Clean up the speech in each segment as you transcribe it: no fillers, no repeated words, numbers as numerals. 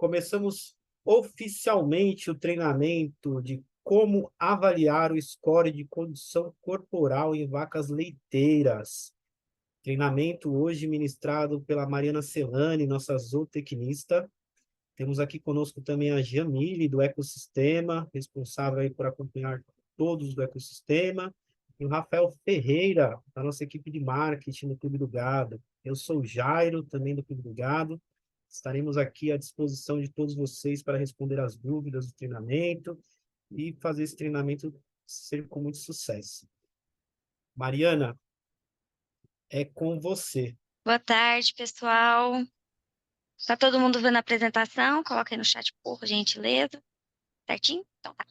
começamos oficialmente o treinamento de como avaliar o score de condição corporal em vacas leiteiras. Treinamento hoje ministrado pela Mariana Celani, nossa zootecnista. Temos aqui conosco também a Jamile, do ecossistema, responsável aí por acompanhar todos do ecossistema, e o Rafael Ferreira, da nossa equipe de marketing do Clube do Gado. Eu sou o Jairo, também do Clube do Gado. Estaremos aqui à disposição de todos vocês para responder as dúvidas do treinamento e fazer esse treinamento ser com muito sucesso. Mariana, é com você. Boa tarde, pessoal. Tá todo mundo vendo a apresentação? Coloca aí no chat, por gentileza. Certinho? Então tá.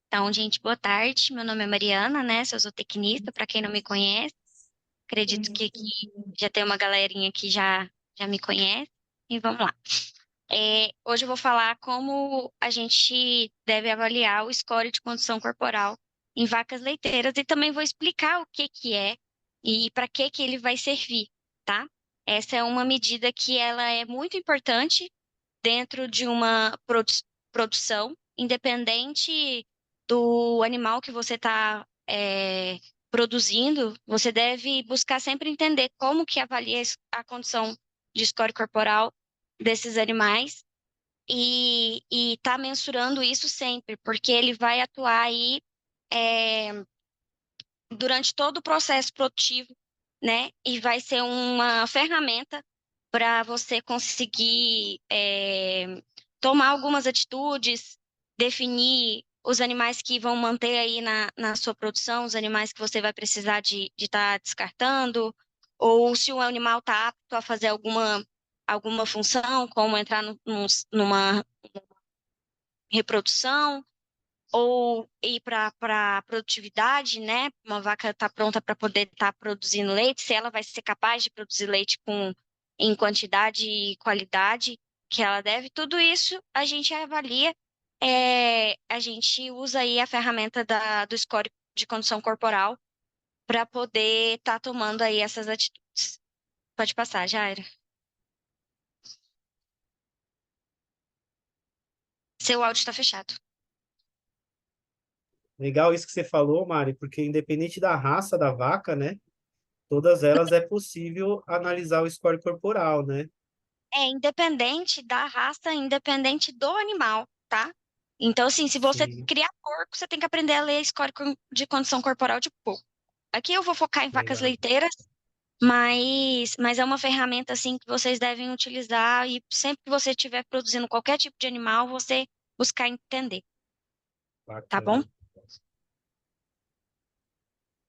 Então, gente, boa tarde. Meu nome é Mariana, né? Sou zootecnista, para quem não me conhece. Acredito que aqui já tem uma galerinha que já me conhece. E vamos lá. Hoje eu vou falar como a gente deve avaliar o score de condição corporal em vacas leiteiras e também vou explicar o que que é e para que ele vai servir, tá? Essa é uma medida que ela é muito importante dentro de uma produção, independente do animal que você está produzindo, você deve buscar sempre entender como que avalia a condição de score corporal desses animais e tá mensurando isso sempre, porque ele vai atuar aí é, durante todo o processo produtivo, né? E vai ser uma ferramenta para você conseguir tomar algumas atitudes, definir os animais que vão manter aí na sua produção, os animais que você vai precisar de estar descartando, ou se o animal está apto a fazer alguma função, como entrar numa reprodução, ou ir para a produtividade, né? Uma vaca está pronta para poder estar produzindo leite, se ela vai ser capaz de produzir leite em quantidade e qualidade que ela deve, tudo isso a gente avalia, a gente usa aí a ferramenta do score de condição corporal para poder estar tomando aí essas atitudes. Pode passar, Jaira. Seu áudio está fechado. Legal isso que você falou, Mari, porque independente da raça da vaca, né? Todas elas é possível analisar o score corporal, né? É independente da raça, independente do animal, tá? Então, assim, se você Sim, criar porco, você tem que aprender a ler score de condição corporal de porco. Aqui eu vou focar em vacas legal. leiteiras, mas é uma ferramenta, assim, que vocês devem utilizar e sempre que você estiver produzindo qualquer tipo de animal, você buscar entender, tá bom? Bacana.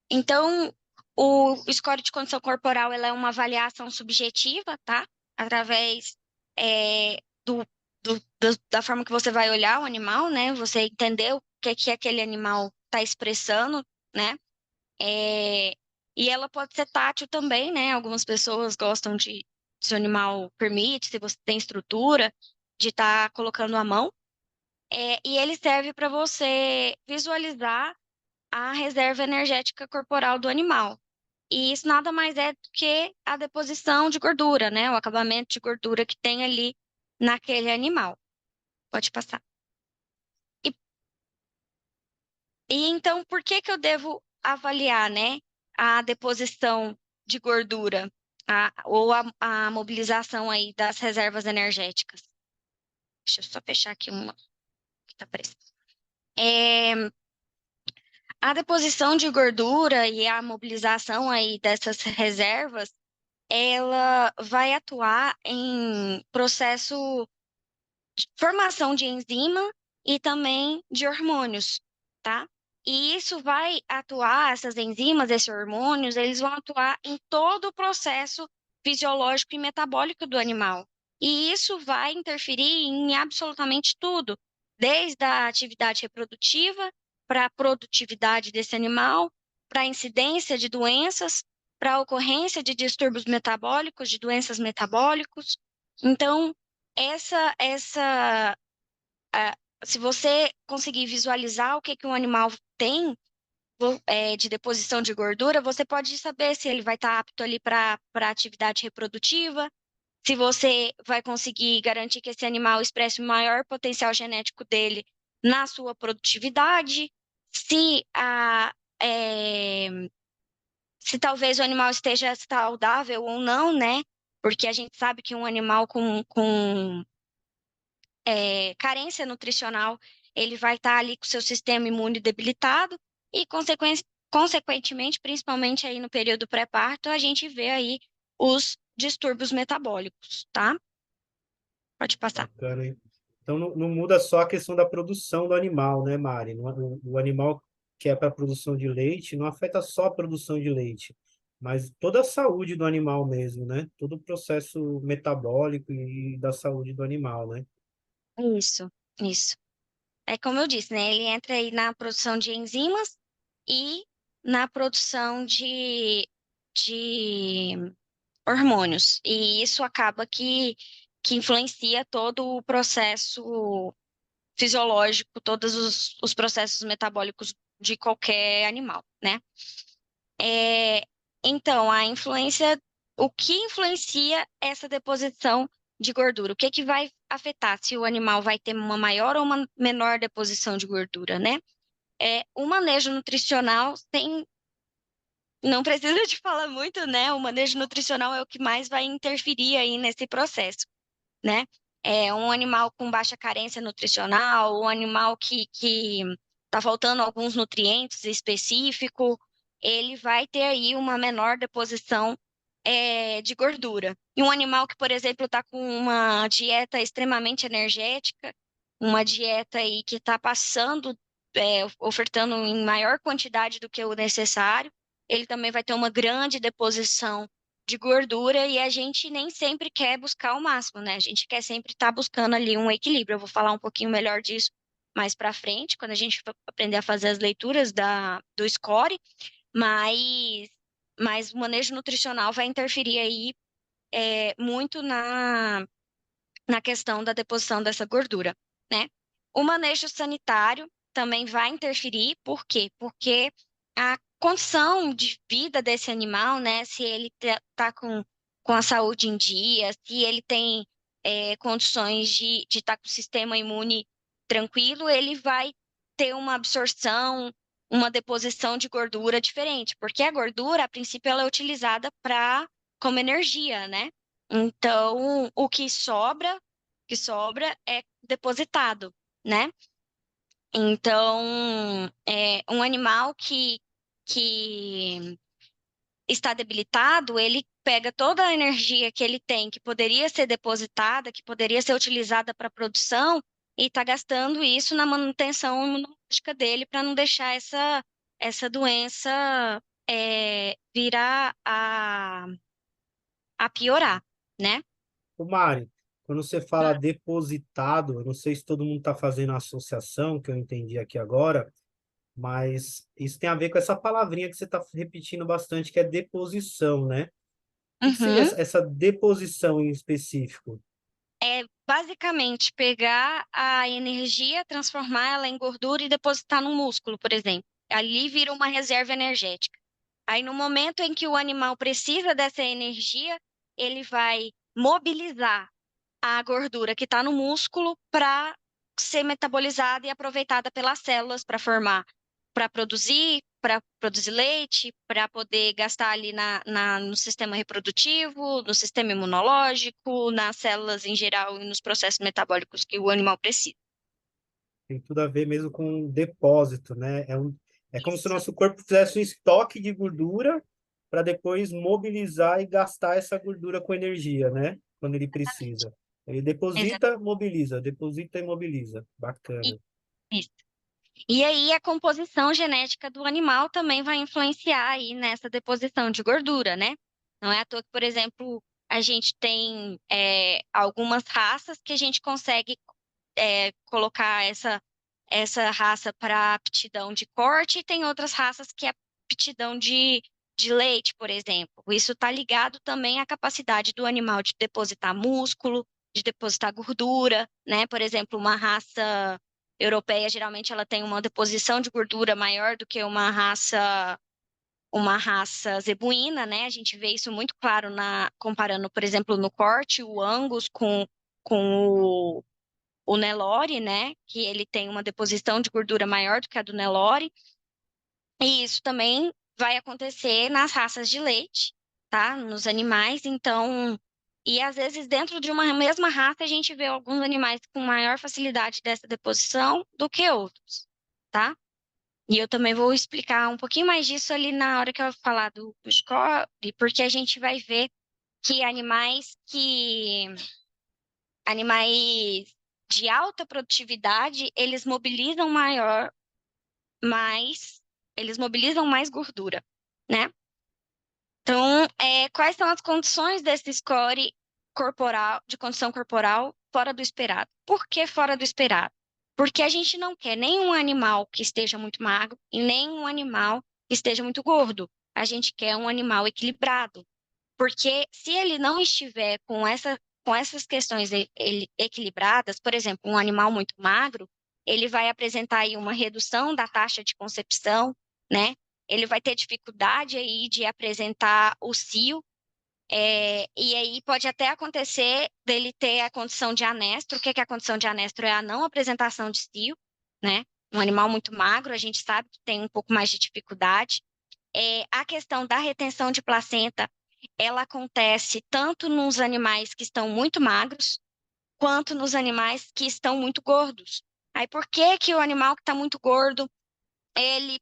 Então, o score de condição corporal, ela é uma avaliação subjetiva, tá? Através da forma que você vai olhar o animal, né? Você entender o que aquele animal está expressando, né? É, e ela pode ser tátil também, né? Algumas pessoas gostam se o animal permite, se você tem estrutura, de estar colocando a mão. E ele serve para você visualizar a reserva energética corporal do animal. E isso nada mais é do que a deposição de gordura, né? O acabamento de gordura que tem ali naquele animal. Pode passar. E, e então, por que que eu devo avaliar, né, a deposição de gordura, ou a mobilização aí das reservas energéticas? Deixa eu só fechar aqui uma que tá aparecendo. É, a deposição de gordura e a mobilização aí dessas reservas, ela vai atuar em processo de formação de enzima e também de hormônios, tá? E isso vai atuar, essas enzimas, esses hormônios, eles vão atuar em todo o processo fisiológico e metabólico do animal. E isso vai interferir em absolutamente tudo, desde a atividade reprodutiva para a produtividade desse animal, para a incidência de doenças, para a ocorrência de distúrbios metabólicos, de doenças metabólicos. Então, essa ah, se você conseguir visualizar o que que um animal tem de deposição de gordura, você pode saber se ele vai estar apto ali para atividade reprodutiva, se você vai conseguir garantir que esse animal expresse o maior potencial genético dele na sua produtividade, se se talvez o animal esteja saudável ou não, né? Porque a gente sabe que um animal com carência nutricional, ele vai estar ali com o seu sistema imune debilitado e, consequentemente, principalmente aí no período pré-parto, a gente vê aí os distúrbios metabólicos, tá? Pode passar. Bacana, hein? Então não muda só a questão da produção do animal, né, Mari? O animal que é para produção de leite não afeta só a produção de leite, mas toda a saúde do animal mesmo, né? Todo o processo metabólico e da saúde do animal, né? Isso, isso. É como eu disse, né? Ele entra aí na produção de enzimas e na produção de hormônios. E isso acaba que influencia todo o processo fisiológico, todos os processos metabólicos de qualquer animal, né? É, então, o que influencia essa deposição de gordura? O que que vai afetar se o animal vai ter uma maior ou uma menor deposição de gordura, né? O manejo nutricional não precisa de falar muito, né? O manejo nutricional é o que mais vai interferir aí nesse processo, né? É um animal com baixa carência nutricional, um animal que está faltando alguns nutrientes específicos, ele vai ter aí uma menor deposição de gordura. E um animal que, por exemplo, está com uma dieta extremamente energética, uma dieta aí que está passando, ofertando em maior quantidade do que o necessário, ele também vai ter uma grande deposição de gordura e a gente nem sempre quer buscar o máximo, né? A gente quer sempre estar buscando ali um equilíbrio. Eu vou falar um pouquinho melhor disso mais para frente, quando a gente for aprender a fazer as leituras do score, mas, mas o manejo nutricional vai interferir aí muito na questão da deposição dessa gordura, né? O manejo sanitário também vai interferir, por quê? Porque a condição de vida desse animal, né? Se ele tá com a saúde em dia, se ele tem condições de estar com o sistema imune tranquilo, ele vai ter uma absorção, uma deposição de gordura diferente, porque a gordura, a princípio, ela é utilizada como energia, né? Então, que sobra é depositado, né? Então, um animal que está debilitado, ele pega toda a energia que ele tem, que poderia ser depositada, que poderia ser utilizada para produção, e está gastando isso na manutenção imunológica dele para não deixar essa doença virar a piorar, né? O Mari, quando você fala depositado, eu não sei se todo mundo está fazendo a associação, que eu entendi aqui agora, mas isso tem a ver com essa palavrinha que você está repetindo bastante, que é deposição, né? O que que seria Uhum. essa deposição em específico? É basicamente pegar a energia, transformar ela em gordura e depositar no músculo, por exemplo. Ali vira uma reserva energética. Aí, no momento em que o animal precisa dessa energia, ele vai mobilizar a gordura que está no músculo para ser metabolizada e aproveitada pelas células para produzir leite, para poder gastar ali no sistema reprodutivo, no sistema imunológico, nas células em geral e nos processos metabólicos que o animal precisa. Tem tudo a ver mesmo com depósito, né? É como se o Isso. nosso corpo fizesse um estoque de gordura para depois mobilizar e gastar essa gordura com energia, né? Quando ele precisa. Ele Exatamente. deposita e mobiliza. Bacana. Isso. E aí a composição genética do animal também vai influenciar aí nessa deposição de gordura, né? Não é à toa que, por exemplo, a gente tem algumas raças que a gente consegue colocar essa raça para aptidão de corte e tem outras raças que é aptidão de leite, por exemplo. Isso está ligado também à capacidade do animal de depositar músculo, de depositar gordura, né? Por exemplo, uma raça europeia, geralmente ela tem uma deposição de gordura maior do que uma raça uma raça zebuína, né? A gente vê isso muito claro comparando, por exemplo, no corte, o Angus com o Nelore, né? Que ele tem uma deposição de gordura maior do que a do Nelore. E isso também vai acontecer nas raças de leite, tá? Nos animais. Então, e às vezes dentro de uma mesma raça a gente vê alguns animais com maior facilidade dessa deposição do que outros, tá? E eu também vou explicar um pouquinho mais disso ali na hora que eu falar do score, porque a gente vai ver que animais de alta produtividade, mais, eles mobilizam mais gordura, né? Então, quais são as condições desse score corporal, de condição corporal fora do esperado? Por que fora do esperado? Porque a gente não quer nenhum animal que esteja muito magro e nenhum animal que esteja muito gordo. A gente quer um animal equilibrado. Porque se ele não estiver com essas questões equilibradas, por exemplo, um animal muito magro, ele vai apresentar aí uma redução da taxa de concepção, né? Ele vai ter dificuldade aí de apresentar o cio, e aí pode até acontecer dele ter a condição de anestro. O que é a condição de anestro? É a não apresentação de cio, né? Um animal muito magro, a gente sabe que tem um pouco mais de dificuldade. A questão da retenção de placenta, ela acontece tanto nos animais que estão muito magros, quanto nos animais que estão muito gordos. Aí, por que que o animal que está muito gordo, ele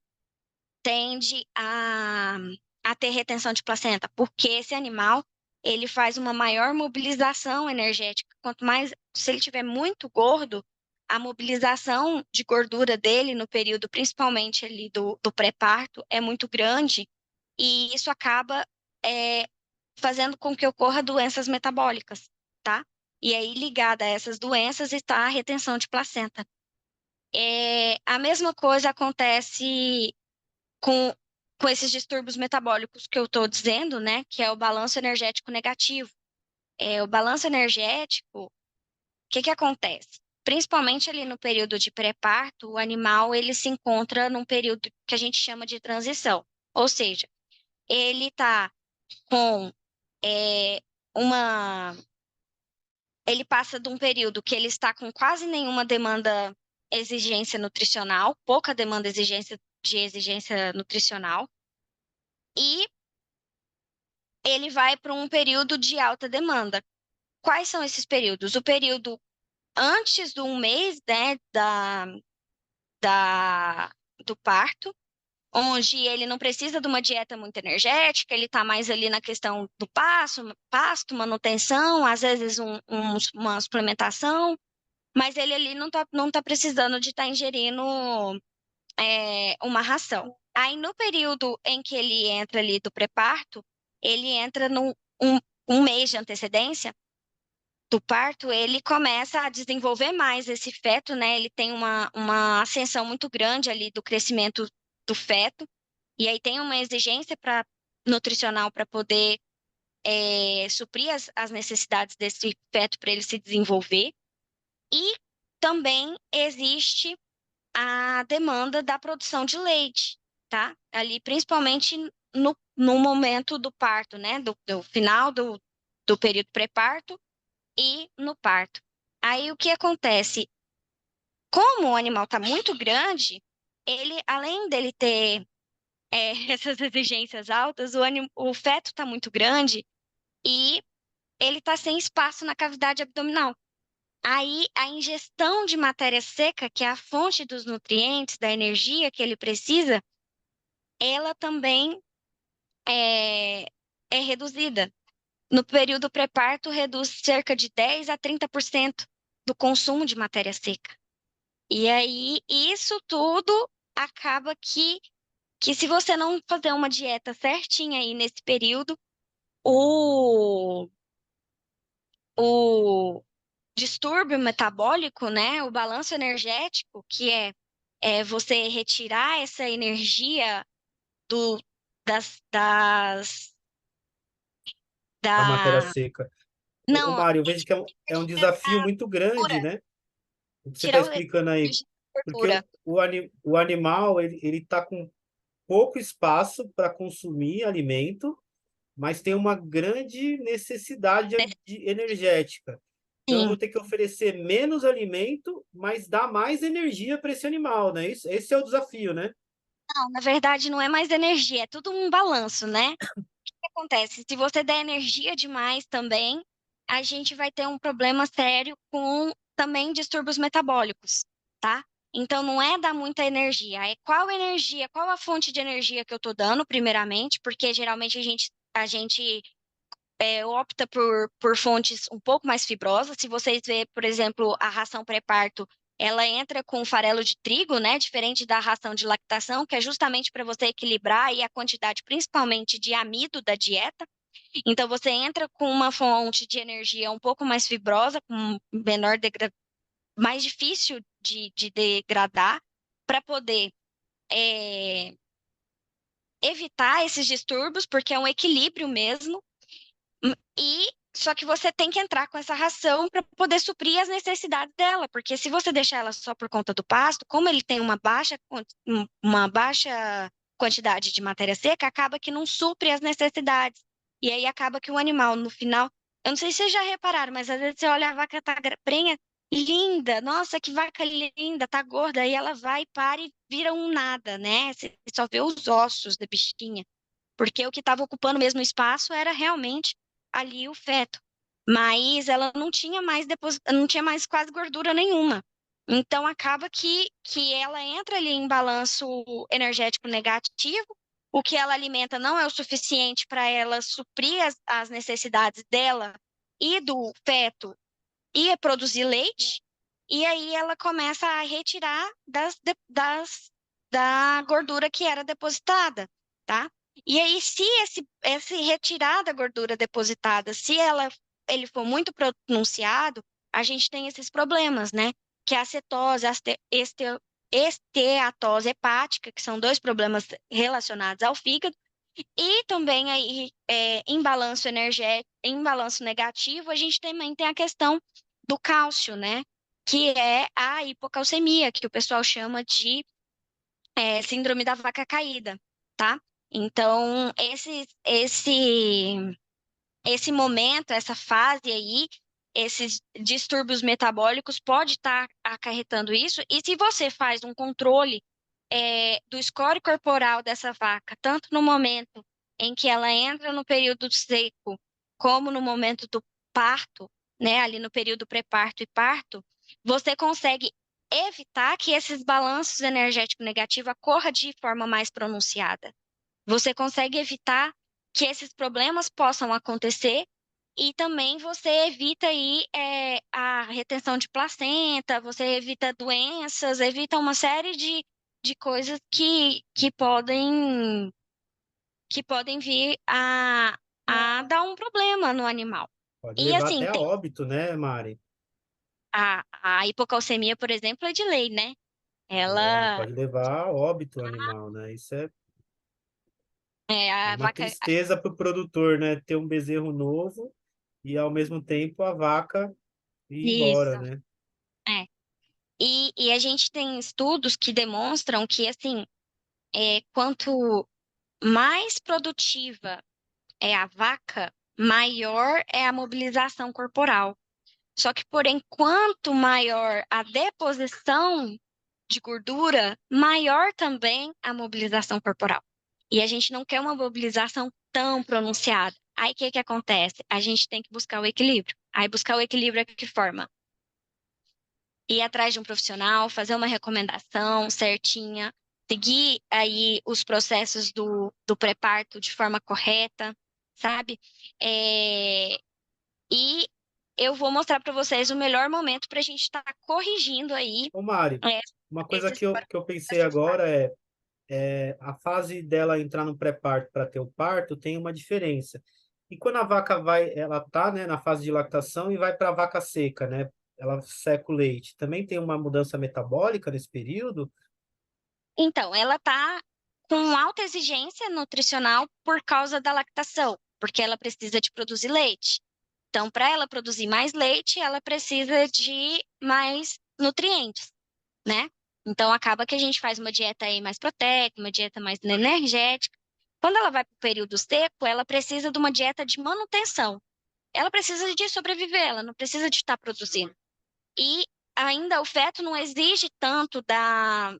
tende a ter retenção de placenta? Porque esse animal, ele faz uma maior mobilização energética. Quanto mais, se ele tiver muito gordo, a mobilização de gordura dele no período, principalmente ali do pré-parto, é muito grande e isso acaba é, fazendo com que ocorra doenças metabólicas, tá? E aí, ligada a essas doenças, está a retenção de placenta. A mesma coisa acontece com, com esses distúrbios metabólicos que eu estou dizendo, né? Que é o balanço energético negativo. O balanço energético, o que que acontece? Principalmente ali no período de pré-parto, o animal ele se encontra num período que a gente chama de transição. Ou seja, ele está com é, uma. Ele passa de um período que ele está com quase nenhuma demanda, exigência nutricional, pouca demanda exigência nutricional, e ele vai para um período de alta demanda. Quais são esses períodos? O período antes do 1 mês, né, da, do parto, onde ele não precisa de uma dieta muito energética, ele está mais ali na questão do pasto, manutenção, às vezes uma suplementação, mas ele ali não tá precisando de estar ingerindo uma ração. Aí, no período em que ele entra ali do pré-parto, ele entra num um mês de antecedência do parto, ele começa a desenvolver mais esse feto, né? Ele tem uma ascensão muito grande ali do crescimento do feto, e aí tem uma exigência nutricional para poder suprir as necessidades desse feto para ele se desenvolver. E também existe a demanda da produção de leite, tá? Ali, principalmente no momento do parto, né? Do final do período pré-parto e no parto. Aí, o que acontece? Como o animal está muito grande, ele, além dele ter essas exigências altas, o feto está muito grande e ele está sem espaço na cavidade abdominal. Aí, a ingestão de matéria seca, que é a fonte dos nutrientes, da energia que ele precisa, ela também é, é reduzida. No período pré-parto, reduz cerca de 10 a 30% do consumo de matéria seca. E aí, isso tudo acaba que se você não fazer uma dieta certinha aí nesse período, o, o distúrbio metabólico, né, o balanço energético, que é você retirar essa energia do, das, Da matéria da, seca. Ô, não, Mário, eu vejo que é um desafio muito grande, gordura, né? O que você está tirar o explicando aí. energia da Porque gordura. o animal, ele tá com pouco espaço para consumir alimento, mas tem uma grande necessidade energética. Então, eu Sim. vou ter que oferecer menos alimento, mas dar mais energia para esse animal, né? Isso, esse é o desafio, né? Não, na verdade, não é mais energia, é tudo um balanço, né? Que acontece? Se você der energia demais também, a gente vai ter um problema sério com também distúrbios metabólicos, tá? Então não é dar muita energia, é qual energia, qual a fonte de energia que eu tô dando, primeiramente, porque geralmente a gente opta por fontes um pouco mais fibrosas. Se vocês verem, por exemplo, a ração pré-parto, ela entra com farelo de trigo, né? Diferente da ração de lactação, que é justamente para você equilibrar aí a quantidade, principalmente de amido da dieta. Então, você entra com uma fonte de energia um pouco mais fibrosa, com mais difícil de degradar, para poder é, evitar esses distúrbios, porque é um equilíbrio mesmo. E só que você tem que entrar com essa ração para poder suprir as necessidades dela, porque se você deixar ela só por conta do pasto, como ele tem uma baixa quantidade de matéria seca, acaba que não supre as necessidades. E aí acaba que o animal, no final, eu não sei se vocês já repararam, mas às vezes você olha a vaca tá prenha, linda, nossa, que vaca linda, tá gorda, aí ela vai, para e vira um nada, né? Você só vê os ossos da bichinha, porque o que estava ocupando mesmo espaço era realmente ali o feto. Mas ela não tinha mais não tinha mais quase gordura nenhuma. Então acaba que ela entra ali em balanço energético negativo. O que ela alimenta não é o suficiente para ela suprir as necessidades dela e do feto e produzir leite. E aí ela começa a retirar da gordura que era depositada, tá? E aí, se esse retirar da gordura depositada, se ele for muito pronunciado, a gente tem esses problemas, né? Que é a acetose, a esteatose hepática, que são dois problemas relacionados ao fígado, e também aí, em balanço energético, em balanço negativo, a gente também tem a questão do cálcio, né? Que é a hipocalcemia, que o pessoal chama de síndrome da vaca caída, tá? Então, esse momento, essa fase aí, esses distúrbios metabólicos pode estar acarretando isso. E se você faz um controle do score corporal dessa vaca, tanto no momento em que ela entra no período seco, como no momento do parto, né, ali no período pré-parto e parto, você consegue evitar que esses balanços energéticos negativos ocorram de forma mais pronunciada. Você consegue evitar que esses problemas possam acontecer e também você evita aí a retenção de placenta, você evita doenças, evita uma série de coisas que podem vir a dar um problema no animal. Pode E levar assim, até a óbito, né, Mari? a hipocalcemia, por exemplo, é de lei, né? É, Ela, pode levar a óbito o animal, né? Isso é a uma vaca, tristeza para o produtor, né? Ter um bezerro novo e, ao mesmo tempo, a vaca ir isso, embora, né? é. E a gente tem estudos que demonstram que, assim, quanto mais produtiva é a vaca, maior é a mobilização corporal. Só que, porém, quanto maior a deposição de gordura, maior também a mobilização corporal. E a gente não quer uma mobilização tão pronunciada. Aí o que que acontece? A gente tem que buscar o equilíbrio. Aí buscar o equilíbrio é que forma? Ir atrás de um profissional, fazer uma recomendação certinha, seguir aí os processos do pré-parto de forma correta, sabe? É, e eu vou mostrar para vocês o melhor momento para a gente estar corrigindo aí Ô, Mari, é, uma coisa esses que eu pensei agora é a fase dela entrar no pré-parto para ter o parto tem uma diferença. E quando a vaca vai, ela tá, né, na fase de lactação e vai para a vaca seca, né? Ela seca o leite. Também tem uma mudança metabólica nesse período? Então, ela está com alta exigência nutricional por causa da lactação, porque ela precisa de produzir leite. Então, para ela produzir mais leite, ela precisa de mais nutrientes, né? Então, acaba que a gente faz uma dieta aí mais proteica, uma dieta mais energética. Quando ela vai para o período seco, ela precisa de uma dieta de manutenção. Ela precisa de sobreviver, ela não precisa de estar produzindo. E ainda o feto não exige tanto da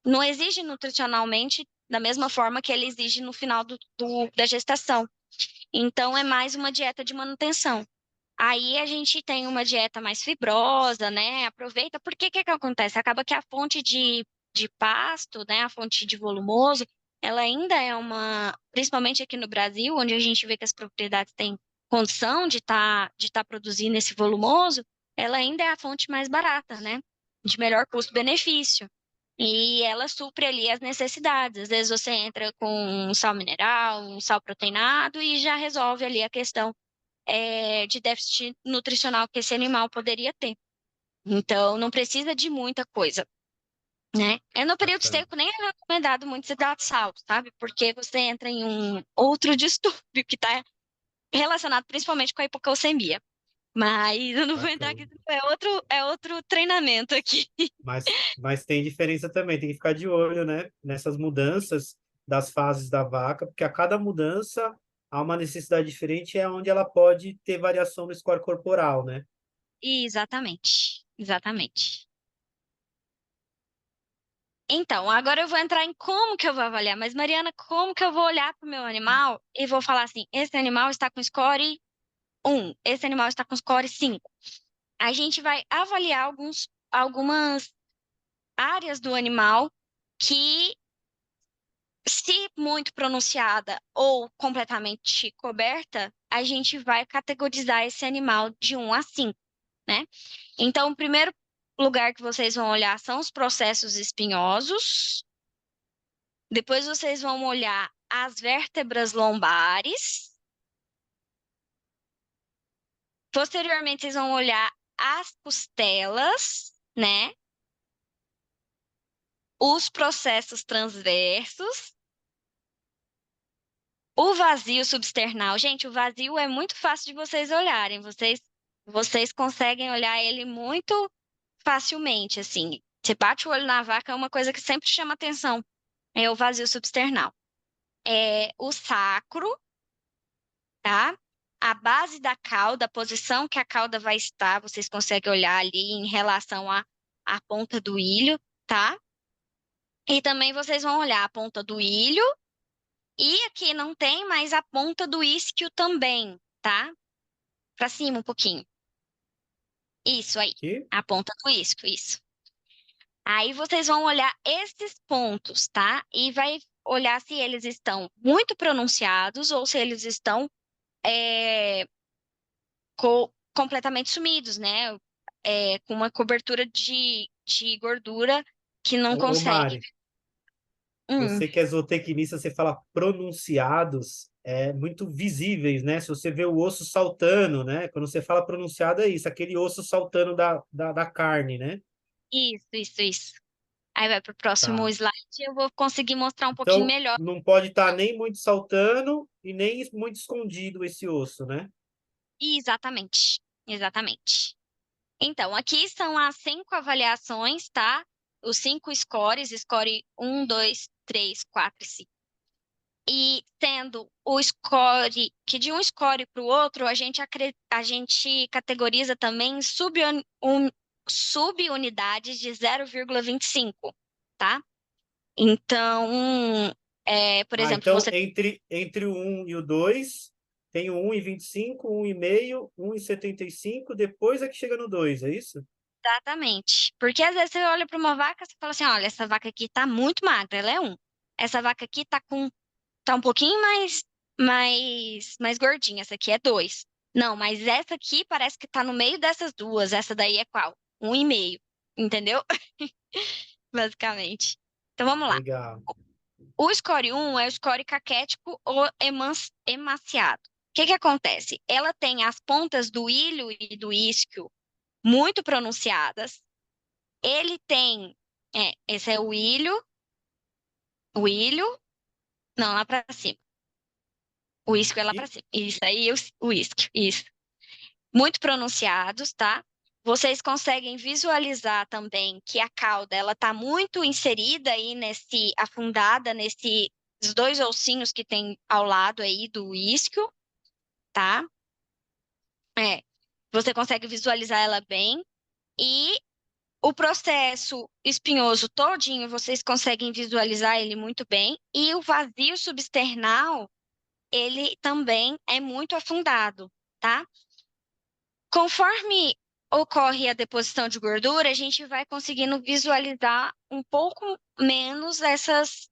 não exige nutricionalmente da mesma forma que ele exige no final da gestação. Então, é mais uma dieta de manutenção. Aí a gente tem uma dieta mais fibrosa, né? Aproveita, porque que acontece? Acaba que a fonte de pasto, né? A fonte de volumoso, ela ainda é principalmente aqui no Brasil, onde a gente vê que as propriedades têm condição de tá produzindo esse volumoso, ela ainda é a fonte mais barata, né? De melhor custo-benefício. E ela supre ali as necessidades. Às vezes você entra com um sal mineral, um sal proteinado e já resolve ali a questão de déficit nutricional que esse animal poderia ter. Então, não precisa de muita coisa, né? No período Bacana. seco nem é recomendado muito se dar sal, sabe? Porque você entra em um outro distúrbio que está relacionado principalmente com a hipocalcemia. Mas eu não vou entrar Bacana. aqui, é outro treinamento aqui. Mas tem diferença também, tem que ficar de olho, né? Nessas mudanças das fases da vaca, porque a cada mudança há uma necessidade diferente, é onde ela pode ter variação no score corporal, né? Exatamente, exatamente. Então, agora eu vou entrar em como que eu vou avaliar. Mas, Mariana, como que eu vou olhar para o meu animal e vou falar assim: esse animal está com score 1, esse animal está com score 5. A gente vai avaliar algumas áreas do animal que, se muito pronunciada ou completamente coberta, a gente vai categorizar esse animal de 1 a 5, né? Então, o primeiro lugar que vocês vão olhar são os processos espinhosos. Depois vocês vão olhar as vértebras lombares. Posteriormente, vocês vão olhar as costelas, né? Os processos transversos, o vazio substernal. Gente, o vazio é muito fácil de vocês olharem. Vocês conseguem olhar ele muito facilmente, assim. Você bate o olho na vaca, é uma coisa que sempre chama atenção. É o vazio substernal. É o sacro, tá? A base da cauda, a posição que a cauda vai estar, vocês conseguem olhar ali em relação à ponta do ilho, tá? E também vocês vão olhar a ponta do ilho e aqui não tem, mas a ponta do isquio também, tá? Pra cima um pouquinho. Isso aí, Aqui? a ponta do isquio, isso. Aí vocês vão olhar esses pontos, tá? E vai olhar se eles estão muito pronunciados ou se eles estão é, completamente sumidos, né? Com uma cobertura de gordura que não Ô, consegue. Mari, Hum, você que é zootecnista, você fala pronunciados, muito visíveis, né? Se você vê o osso saltando, né? Quando você fala pronunciado, é isso, aquele osso saltando da carne, né? isso, isso, isso. Aí vai para o próximo Tá. slide, eu vou conseguir mostrar um pouquinho Então, melhor. não pode estar nem muito saltando e nem muito escondido esse osso, né? Exatamente, exatamente. Então, aqui são as 5 avaliações, tá? Os 5 scores, score 1, 2, 3, 4 e 5. E tendo o score, que de um score para o outro, a gente categoriza também em subunidades de 0,25, tá? Então, por Ah, exemplo, então você. entre o 1 e o 2 tem o 1,25, 1,5, 1,75, depois é que chega no 2, é isso? Exatamente. Porque às vezes você olha para uma vaca e fala assim: olha, essa vaca aqui tá muito magra, ela é 1. Essa vaca aqui tá um pouquinho mais gordinha, essa aqui é 2. Não, mas essa aqui parece que tá no meio dessas duas. Essa daí é qual? 1,5. Entendeu? Basicamente. Então vamos lá. Legal. O score 1 é o score caquético ou emaciado. O que que acontece? Ela tem as pontas do ilho e do isquio muito pronunciadas. Ele tem, esse é o ilho, não, lá pra cima. O isquio é lá pra E, cima. Isso aí, o isquio, isso. Muito pronunciados, tá? vocês conseguem visualizar também que a cauda ela está muito inserida aí afundada nesses dois ossinhos que tem ao lado aí do isquio, tá? É, você consegue visualizar ela bem e o processo espinhoso todinho, vocês conseguem visualizar ele muito bem e o vazio substernal, ele também é muito afundado, tá? Conforme ocorre a deposição de gordura, a gente vai conseguindo visualizar um pouco menos esses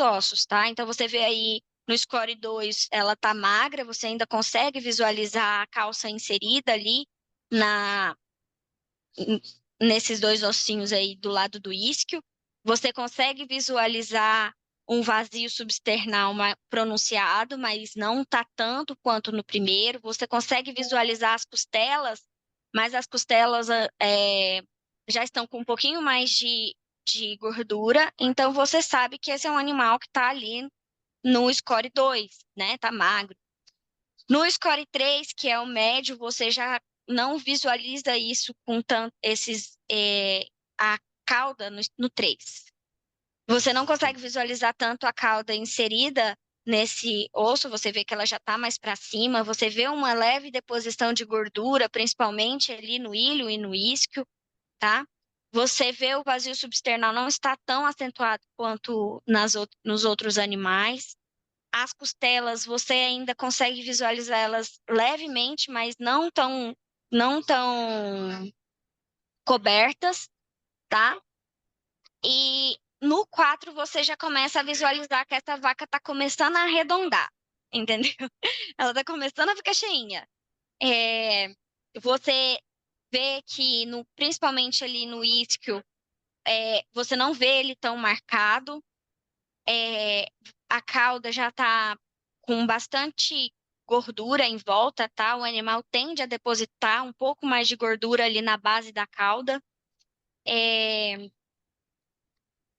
ossos, tá? Então, você vê aí no score 2, ela tá magra, você ainda consegue visualizar a calça inserida ali na, nesses dois ossinhos aí do lado do isquio. Você consegue visualizar um vazio substernal pronunciado, mas não está tanto quanto no primeiro. Você consegue visualizar as costelas, mas as costelas já estão com um pouquinho mais de gordura. Então, você sabe que esse é um animal que está ali no score 2, né? Tá magro. No score 3, que é o médio, você já não visualiza isso com tanto a cauda no 3. Você não consegue visualizar tanto a cauda inserida nesse osso, você vê que ela já está mais para cima, você vê uma leve deposição de gordura, principalmente ali no ilho e no isquio, tá? Você vê o vazio substernal não está tão acentuado quanto nos outros animais. As costelas, você ainda consegue visualizar elas levemente, mas não tão cobertas, tá? E no 4 você já começa a visualizar que essa vaca está começando a arredondar, entendeu? Ela está começando a ficar cheinha. É, você vê que, principalmente ali no isquio, você não vê ele tão marcado. A cauda já está com bastante gordura em volta, tá? O animal tende a depositar um pouco mais de gordura ali na base da cauda. É,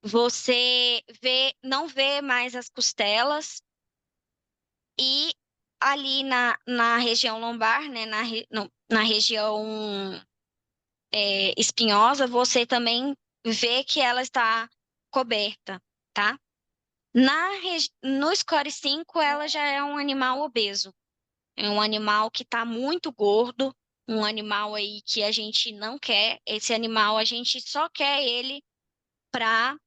você não vê mais as costelas e ali na região lombar, né, na região espinhosa, você também vê que ela está coberta, tá? No score 5, ela já é um animal obeso. É um animal que está muito gordo, um animal aí que a gente não quer. Esse animal a gente só quer ele para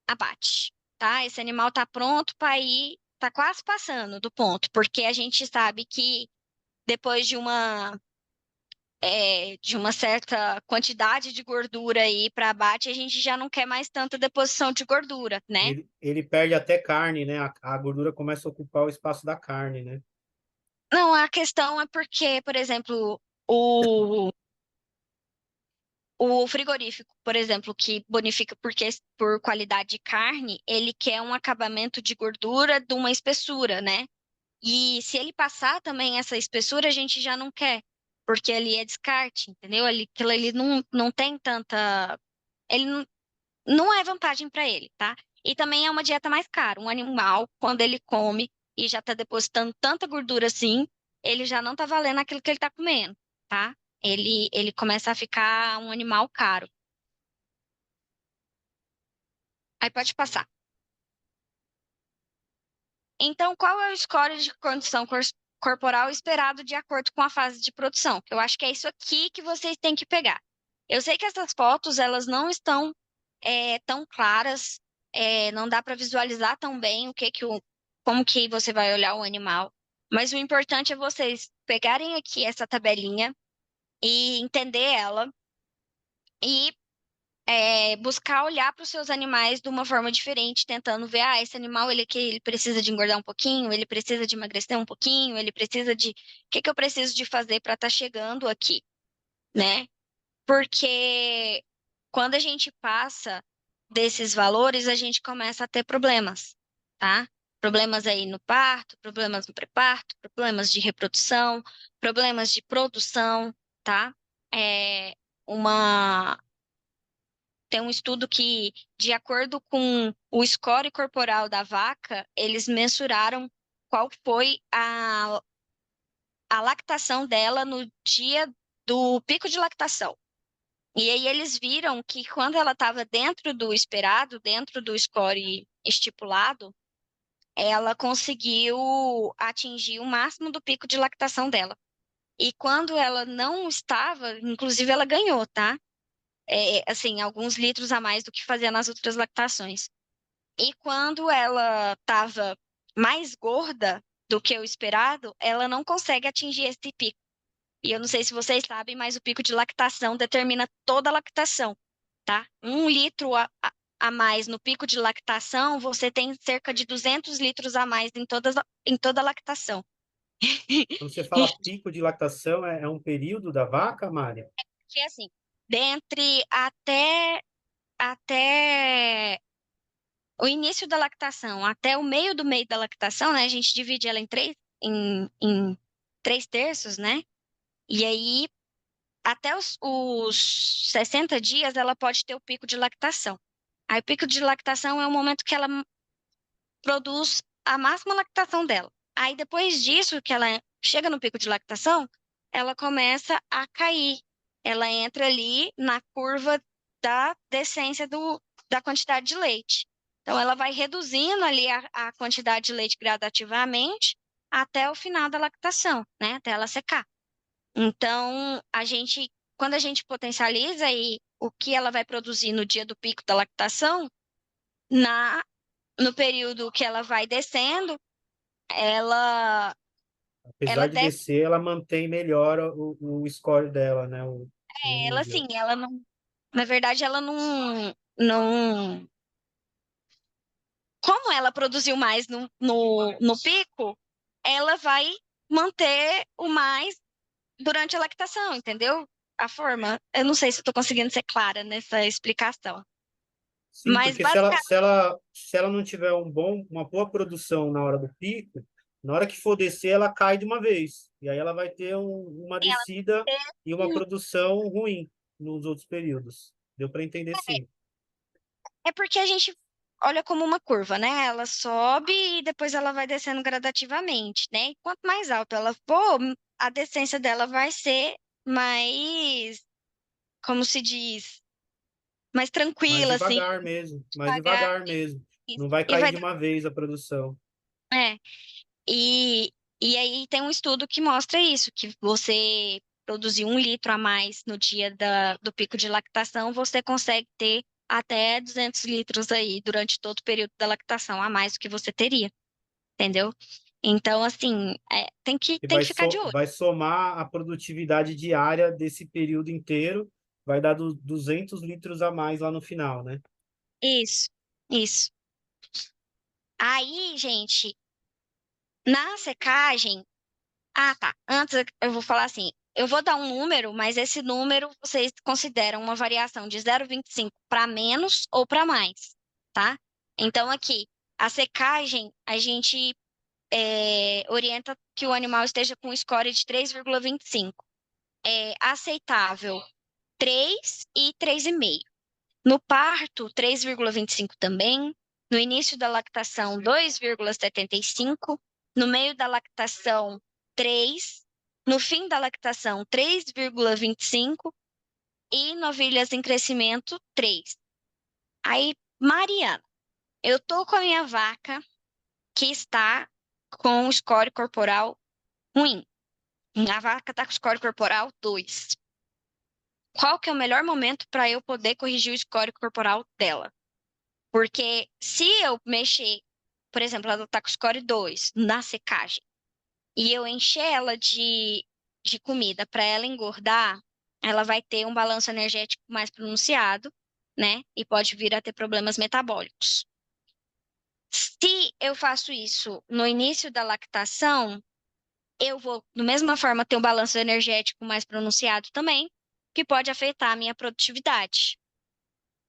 abate, tá? Esse animal está pronto para ir, está quase passando do ponto, porque a gente sabe que depois de uma certa quantidade de gordura aí para abate, a gente já não quer mais tanta deposição de gordura, né? Ele perde até carne, né? A gordura começa a ocupar o espaço da carne, né? Não, a questão é porque, por exemplo, o O frigorífico, por exemplo, que bonifica por qualidade de carne, ele quer um acabamento de gordura de uma espessura, né? E se ele passar também essa espessura, a gente já não quer, porque ali é descarte, entendeu? Aquilo ali não tem tanta. Ele não é vantagem para ele, tá? E também é uma dieta mais cara. Um animal, quando ele come e já está depositando tanta gordura assim, ele já não está valendo aquilo que ele está comendo, tá? Ele começa a ficar um animal caro. Aí pode passar. Então, qual é o score de condição corporal esperado de acordo com a fase de produção? Eu acho que é isso aqui que vocês têm que pegar. Eu sei que essas fotos, elas não estão tão claras, não dá para visualizar tão bem como que você vai olhar o animal, mas o importante é vocês pegarem aqui essa tabelinha e entender ela e buscar olhar para os seus animais de uma forma diferente, tentando ver, esse animal ele precisa de engordar um pouquinho, ele precisa de emagrecer um pouquinho, ele precisa de, o que que eu preciso de fazer para estar chegando aqui, né? Porque quando a gente passa desses valores, a gente começa a ter problemas, tá? Problemas aí no parto, problemas no pré-parto, problemas de reprodução, problemas de produção, tá? É, uma Tem um estudo que, de acordo com o score corporal da vaca, eles mensuraram qual foi a lactação dela no dia do pico de lactação. E aí eles viram que quando ela estava dentro do esperado, dentro do score estipulado, ela conseguiu atingir o máximo do pico de lactação dela. E quando ela não estava, inclusive ela ganhou, tá? Assim, alguns litros a mais do que fazia nas outras lactações. E quando ela estava mais gorda do que o esperado, ela não consegue atingir esse pico. E eu não sei se vocês sabem, mas o pico de lactação determina toda a lactação, tá? 1 litro a mais no pico de lactação, você tem cerca de 200 litros a mais em toda a lactação. Quando você fala pico de lactação, é um período da vaca, Mária? Que assim, dentre até o início da lactação até o meio da lactação, né? A gente divide ela em 3 terços, né? E aí, até os 60 dias, ela pode ter o pico de lactação. Aí, o pico de lactação é o momento que ela produz a máxima lactação dela. Aí, depois disso, que ela chega no pico de lactação, ela começa a cair. Ela entra ali na curva da descência da quantidade de leite. Então, ela vai reduzindo ali a quantidade de leite gradativamente até o final da lactação, né? Até ela secar. Então, quando a gente potencializa aí o que ela vai produzir no dia do pico da lactação, na, no período que ela vai descendo, ela, ela Apesar de desce, descer, ela mantém melhor o score dela, né? O ela nível. assim, ela não, na verdade, ela não, como ela produziu mais no pico, ela vai manter o mais durante a lactação, entendeu? A forma. Eu não sei se estou conseguindo ser clara nessa explicação. Sim, Mas porque se ela não tiver uma boa produção na hora do pico, na hora que for descer, ela cai de uma vez. E aí ela vai ter uma descida e uma basicamente produção ruim nos outros períodos. Deu para entender, sim. é porque a gente olha como uma curva, né? Ela sobe e depois ela vai descendo gradativamente, né? E quanto mais alto ela for, a descência dela vai ser mais, como se diz, mais Mais tranquila, assim, devagar mesmo, mais devagar. devagar mesmo. Isso. Não vai E cair vai de uma vez a produção. é, e, e aí tem um estudo que mostra isso, que você produzir 1 litro a mais no dia do pico de lactação, você consegue ter até 200 litros aí durante todo o período da lactação, a mais do que você teria, entendeu? Então, assim, E tem que ficar de olho. vai somar a produtividade diária desse período inteiro, vai dar 200 litros a mais lá no final, né? Isso, isso. Aí, gente, na secagem, tá. Antes eu vou falar assim, eu vou dar um número, mas esse número vocês consideram uma variação de 0,25 para menos ou para mais, tá? Então aqui, a secagem, a gente orienta que o animal esteja com score de 3,25. É aceitável 3 e 3,5. No parto, 3,25 também. No início da lactação, 2,75. No meio da lactação, 3. No fim da lactação, 3,25. E novilhas em crescimento, 3. Aí, Mariana, eu tô com a minha vaca que está com o score corporal ruim. A vaca está com score corporal 2. Qual que é o melhor momento para eu poder corrigir o score corporal dela? Porque se eu mexer, por exemplo, ela tá com score 2 na secagem, e eu encher ela de comida para ela engordar, ela vai ter um balanço energético mais pronunciado, né? E pode vir a ter problemas metabólicos. Se eu faço isso no início da lactação, eu vou, da mesma forma, ter um balanço energético mais pronunciado também, que pode afetar a minha produtividade.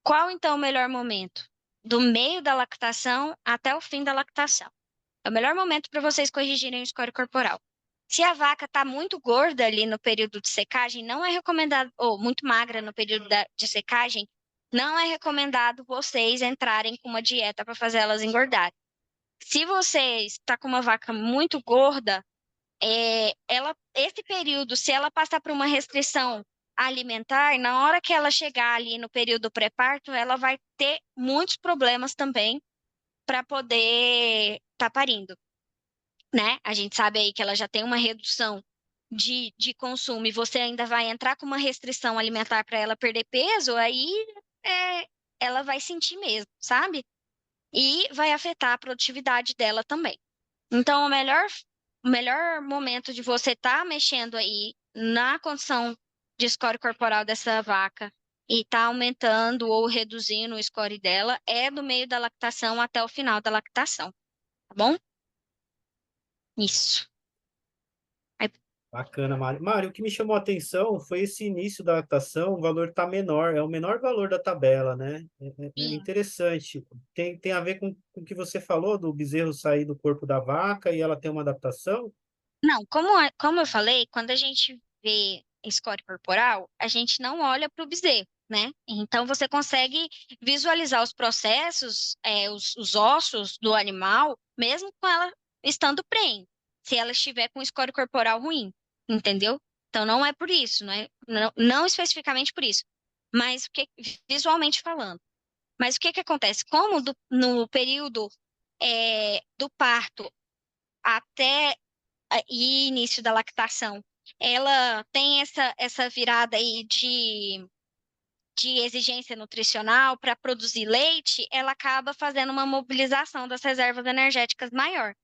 Qual então o melhor momento? Do meio da lactação até o fim da lactação. É o melhor momento para vocês corrigirem o score corporal. Se a vaca está muito gorda ali no período de secagem, não é recomendado, ou muito magra no período de secagem, não é recomendado vocês entrarem com uma dieta para fazer elas engordarem. Se você está com uma vaca muito gorda, esse período, se ela passar por uma restrição alimentar, na hora que ela chegar ali no período pré-parto, ela vai ter muitos problemas também para poder estar parindo, né? A gente sabe aí que ela já tem uma redução de consumo e você ainda vai entrar com uma restrição alimentar para ela perder peso, aí é, ela vai sentir mesmo, sabe? E vai afetar a produtividade dela também. Então, o melhor momento de você estar mexendo aí na condição de score corporal dessa vaca e estar aumentando ou reduzindo o score dela é do meio da lactação até o final da lactação, tá bom? Isso. Aí, Bacana, Mário. Mário, o que me chamou a atenção foi esse início da lactação, o valor está menor, é o menor valor da tabela, né? É sim. interessante. Tem a ver com o que você falou do bezerro sair do corpo da vaca e ela ter uma adaptação? Não, como eu falei, quando a gente vê score corporal, a gente não olha para o bezerro, né? Então você consegue visualizar os processos, os ossos do animal, mesmo com ela estando prenhe, se ela estiver com score corporal ruim, entendeu? Então não é por isso, não especificamente por isso, mas visualmente falando. Mas o que que acontece? Como no período do parto até e início da lactação, ela tem essa virada aí de exigência nutricional para produzir leite, ela acaba fazendo uma mobilização das reservas energéticas maior.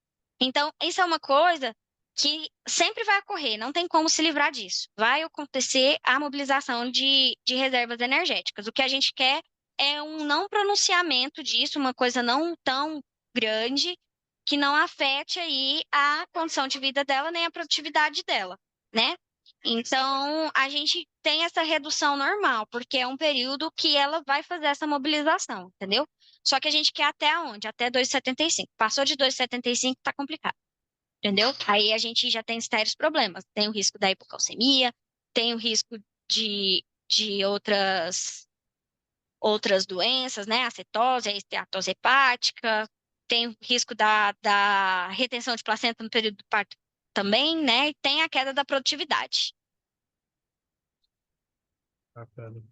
Então, isso é uma coisa que sempre vai ocorrer, não tem como se livrar disso. Vai acontecer a mobilização de reservas energéticas. O que a gente quer é um não pronunciamento disso, uma coisa não tão grande, que não afete aí a condição de vida dela nem a produtividade dela, né? Então, a gente tem essa redução normal, porque é um período que ela vai fazer essa mobilização, entendeu? Só que a gente quer até onde? Até 2,75. Passou de 2,75, tá complicado, entendeu? Aí a gente já tem sérios problemas. Tem o risco da hipocalcemia, tem o risco de outras doenças, né? A cetose, a esteatose hepática, tem o risco da retenção de placenta no período do parto também, né? E tem a queda da produtividade. Bacana.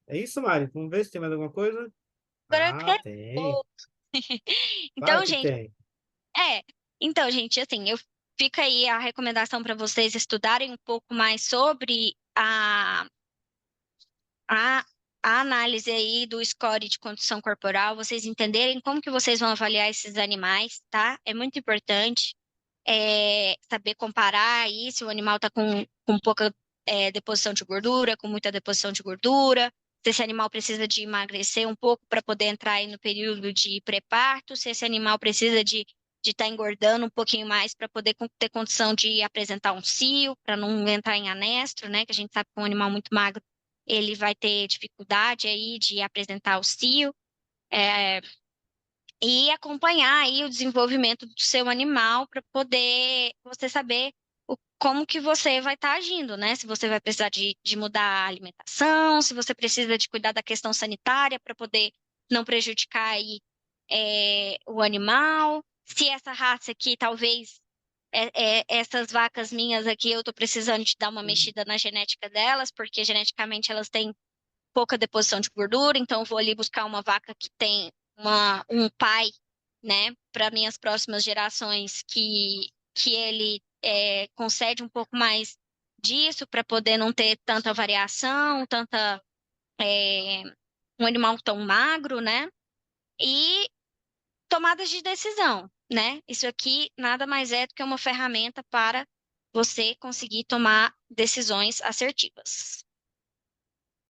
É isso, Mário? Vamos ver se tem mais alguma coisa? Branca Ah, é tem. pouco. Claro Então, que gente, tem. é. Então, gente, assim, fica aí a recomendação para vocês estudarem um pouco mais sobre a, a análise aí do score de condição corporal, vocês entenderem como que vocês vão avaliar esses animais, tá? É muito importante saber comparar aí se o animal está com pouca deposição de gordura, com muita deposição de gordura, se esse animal precisa de emagrecer um pouco para poder entrar aí no período de pré-parto, se esse animal precisa de estar engordando um pouquinho mais para poder ter condição de apresentar um cio, para não entrar em anestro, né? Que a gente sabe que um animal muito magro ele vai ter dificuldade aí de apresentar o cio. É, e acompanhar aí o desenvolvimento do seu animal para poder você saber como que você vai estar agindo, né? Se você vai precisar de mudar a alimentação, se você precisa de cuidar da questão sanitária para poder não prejudicar aí o animal, se essa raça aqui, talvez essas vacas minhas aqui, eu estou precisando de dar uma mexida na genética delas, porque geneticamente elas têm pouca deposição de gordura, então eu vou ali buscar uma vaca que tem um pai, né, para minhas próximas gerações que ele concede um pouco mais disso para poder não ter tanta variação, é, um animal tão magro, né? E tomadas de decisão, né? Isso aqui nada mais é do que uma ferramenta para você conseguir tomar decisões assertivas.